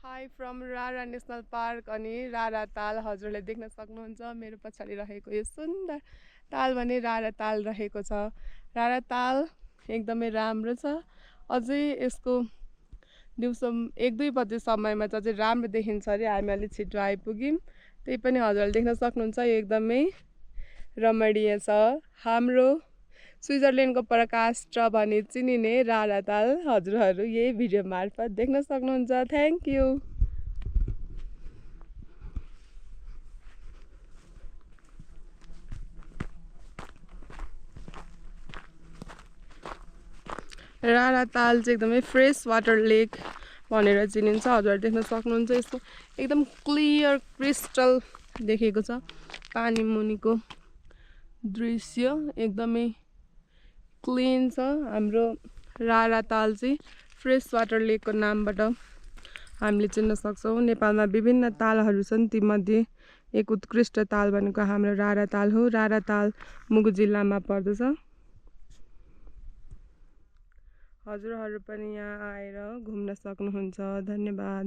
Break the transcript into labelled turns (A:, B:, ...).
A: High from रारा national park अनि रारा ताल हजुरले देख्न सक्नुहुन्छ मेरो पछाडि रहेको यो सुन्दर ताल भने रारा ताल रहेको छ। रारा ताल एकदमै राम्रो छ। अझै यसको दिउँसो 1-2 बजे समयमा चाहिँ अझै राम्रो देखिन्छ अरे। हामी अलि छिटो आइपुग्यौँ, त्यही पनि हजुरले देख्न सक्नुहुन्छ यो एकदमै रमणीय छ। हाम्रो स्विजरल्यान्डको प्रकाश भनी चिनिने रारा ताल हजुरहरू यही भिडियो मार्फत देख्न सक्नुहुन्छ। Thank you. रारा ताल चाहिँ एकदमै फ्रेस वाटर लेक भनेर चिनिन्छ। हजुरहरू देख्न सक्नुहुन्छ यसको एकदम क्लियर क्रिस्टल देखेको छ। पानी मुनिको दृश्य एकदमै क्लिन छ। हाम्रो रारा ताल चाहिँ फ्रेस वाटर लेकको नामबाट हामीले चिन्न सक्छौँ। नेपालमा विभिन्न तालहरू छन्, तीमध्ये एक उत्कृष्ट ताल भनेको हाम्रो रारा ताल हो। रारा ताल मुगु जिल्लामा पर्दछ। हजुरहरू पनि यहाँ आएर घुम्न सक्नुहुन्छ। धन्यवाद।